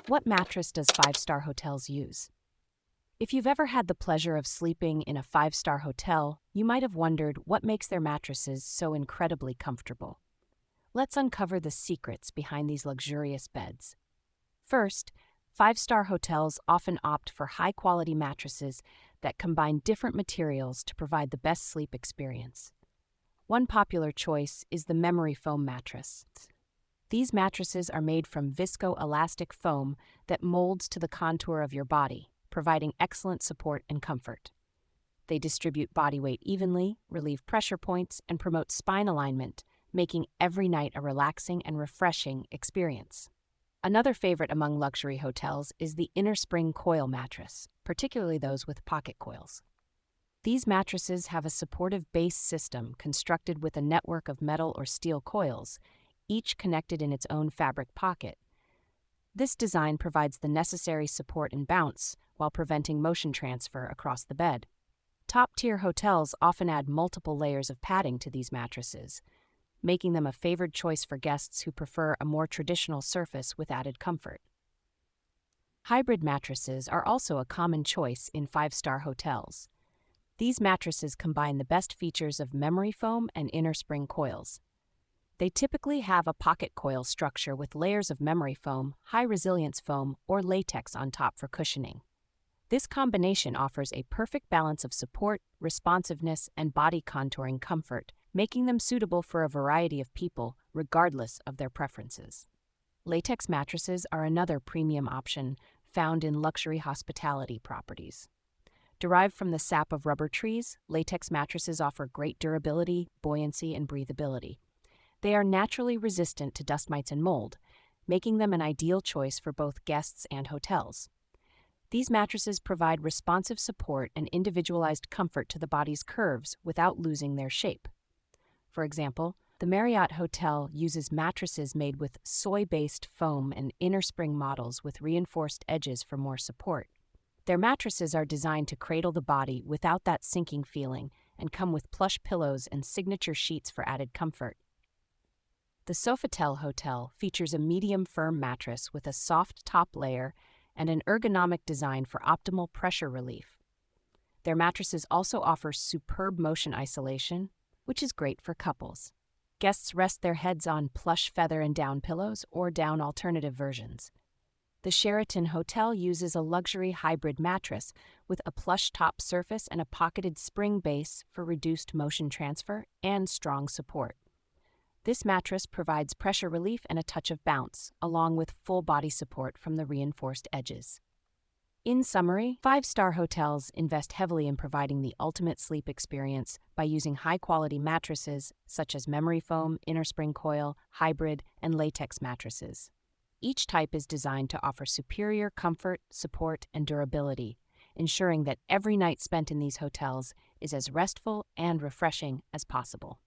What mattress does five-star hotels use? If you've ever had the pleasure of sleeping in a five-star hotel, you might have wondered what makes their mattresses so incredibly comfortable. Let's uncover the secrets behind these luxurious beds. First, five-star hotels often opt for high-quality mattresses that combine different materials to provide the best sleep experience. One popular choice is the memory foam mattress. These mattresses are made from viscoelastic foam that molds to the contour of your body, providing excellent support and comfort. They distribute body weight evenly, relieve pressure points, and promote spine alignment, making every night a relaxing and refreshing experience. Another favorite among luxury hotels is the Innerspring coil mattress, particularly those with pocket coils. These mattresses have a supportive base system constructed with a network of metal or steel coils, each connected in its own fabric pocket. This design provides the necessary support and bounce while preventing motion transfer across the bed. Top-tier hotels often add multiple layers of padding to these mattresses, making them a favored choice for guests who prefer a more traditional surface with added comfort. Hybrid mattresses are also a common choice in five-star hotels. These mattresses combine the best features of memory foam and Innerspring coils. They typically have a pocket coil structure with layers of memory foam, high-resilience foam, or latex on top for cushioning. This combination offers a perfect balance of support, responsiveness, and body contouring comfort, making them suitable for a variety of people, regardless of their preferences. Latex mattresses are another premium option found in luxury hospitality properties. Derived from the sap of rubber trees, latex mattresses offer great durability, buoyancy, and breathability. They are naturally resistant to dust mites and mold, making them an ideal choice for both guests and hotels. These mattresses provide responsive support and individualized comfort to the body's curves without losing their shape. For example, the Marriott Hotel uses mattresses made with soy-based foam and Innerspring models with reinforced edges for more support. Their mattresses are designed to cradle the body without that sinking feeling and come with plush pillows and signature sheets for added comfort. The Sofitel Hotel features a medium firm mattress with a soft top layer and an ergonomic design for optimal pressure relief. Their mattresses also offer superb motion isolation, which is great for couples. Guests rest their heads on plush feather and down pillows or down alternative versions. The Sheraton Hotel uses a luxury hybrid mattress with a plush top surface and a pocketed spring base for reduced motion transfer and strong support. This mattress provides pressure relief and a touch of bounce, along with full body support from the reinforced edges. In summary, five-star hotels invest heavily in providing the ultimate sleep experience by using high-quality mattresses such as memory foam, Innerspring coil, hybrid, and latex mattresses. Each type is designed to offer superior comfort, support, and durability, ensuring that every night spent in these hotels is as restful and refreshing as possible.